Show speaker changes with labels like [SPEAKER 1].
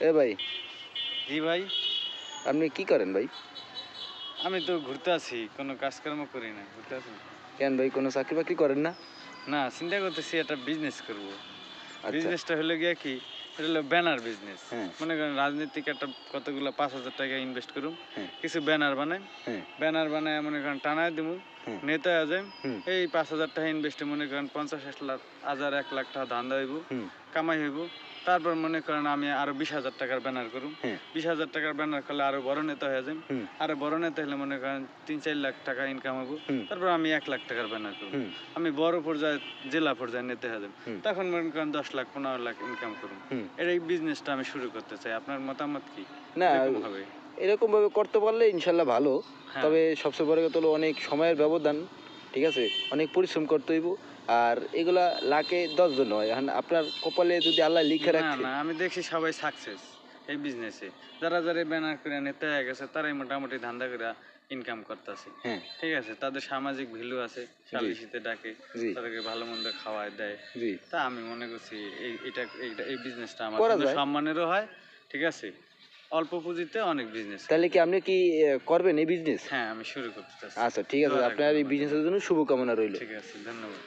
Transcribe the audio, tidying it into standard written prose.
[SPEAKER 1] এ ভাই,
[SPEAKER 2] জি ভাই,
[SPEAKER 1] আপনি কি করেন ভাই?
[SPEAKER 2] আমি তো ঘুরতে আছি, কোনো কাজকর্ম করি না, ঘুরতে আছি।
[SPEAKER 1] কেন ভাই, কোনো চাকরি বাকরি করেন না?
[SPEAKER 2] না, চিন্তা করতেছি একটা বিজনেস করব।
[SPEAKER 1] আচ্ছা।
[SPEAKER 2] বিজনেসটা হলো গিয়া কি, এটা হলো ব্যানার বিজনেস।
[SPEAKER 1] হ্যাঁ।
[SPEAKER 2] মনে করেন রাজনীতিক একটা কতগুলো ৫,০০০ টাকা ইনভেস্ট করুম,
[SPEAKER 1] হ্যাঁ।
[SPEAKER 2] কিছু ব্যানার বানাই,
[SPEAKER 1] হ্যাঁ।
[SPEAKER 2] ব্যানার বানায় মনে করেন টানায় দিমু,
[SPEAKER 1] হ্যাঁ।
[SPEAKER 2] নেতা যাই,
[SPEAKER 1] হুম।
[SPEAKER 2] এই ৫,০০০ টাকা ইনভেস্টে মনে করেন ৫০ লাখ, ১,০০০ টাকা ধান্দা হইব,
[SPEAKER 1] হুম।
[SPEAKER 2] কামাই হইব। তারপর মনে করেন আমি আরো ২০,০০০ টাকার ব্যানার করুম।
[SPEAKER 1] হ্যাঁ।
[SPEAKER 2] ২০,০০০ টাকার ব্যানার করলে আরো বড় নেতা হয়ে যাই।
[SPEAKER 1] হুম।
[SPEAKER 2] আরো বড় নেতা হলে মনে করেন ৩-৪ লাখ টাকা ইনকাম হবো।
[SPEAKER 1] হুম।
[SPEAKER 2] তারপর আমি ১,০০,০০০ টাকার ব্যানার করুম।
[SPEAKER 1] হুম।
[SPEAKER 2] আমি বড় পর্যায়ে, জেলা পর্যায়ে নেতা হয়ে যাবো।
[SPEAKER 1] হুম।
[SPEAKER 2] তখন মনে করেন ১০ লাখ, ১৫ লাখ ইনকাম করুম।
[SPEAKER 1] হুম।
[SPEAKER 2] এই বিজনেসটা আমি শুরু করতে চাই। আপনার মতামত কি?
[SPEAKER 1] না,
[SPEAKER 2] এরকম হবে?
[SPEAKER 1] এরকম ভাবে করতে পারলে ইনশাল্লাহ ভালো।
[SPEAKER 2] হ্যাঁ।
[SPEAKER 1] তবে সবচেয়ে বড় কথা হলো অনেক সময়ের ব্যবধান, ঠিক আছে? অনেক পরিশ্রম করতে হইব। আর এগুলা লাখে ১০ জন হয়। এখন আপনার কপালে যদি আল্লাহ লিখে
[SPEAKER 2] না,
[SPEAKER 1] রাখছে।
[SPEAKER 2] না, আমি দেখছি সবাই সাকসেস এই বিজনেসে। যারা ব্যানার করে নেতা হয়ে গেছে তারাই মোটামুটি ধান্দা করে ইনকাম করতেছে।
[SPEAKER 1] হ্যাঁ।
[SPEAKER 2] ঠিক আছে, তাদের সামাজিক ভ্যালু আছে, সালিসিতে ডাকে,
[SPEAKER 1] জি।
[SPEAKER 2] তাদেরকে ভালো মন্দ খাওয়ায় দেয়।
[SPEAKER 1] জি।
[SPEAKER 2] তা আমি মনে করছি এই বিজনেসটা আমার
[SPEAKER 1] করা
[SPEAKER 2] জন্য
[SPEAKER 1] যায়।
[SPEAKER 2] সম্মানেরও হয়। ঠিক আছে, অল্প পুঁজিতে অনেক বিজনেস করা
[SPEAKER 1] তাহলে কি
[SPEAKER 2] যায়।
[SPEAKER 1] আপনি কি করবেন এই বিজনেস?
[SPEAKER 2] হ্যাঁ, আমি শুরু করতে চাচ্ছি।
[SPEAKER 1] আচ্ছা, ঠিক আছে।
[SPEAKER 2] দোয়া
[SPEAKER 1] আপনার
[SPEAKER 2] রাখবেন
[SPEAKER 1] এই
[SPEAKER 2] আমার জন্য।
[SPEAKER 1] বিজনেসের জন্য শুভকামনা রইল।
[SPEAKER 2] ঠিক আছে, ধন্যবাদ।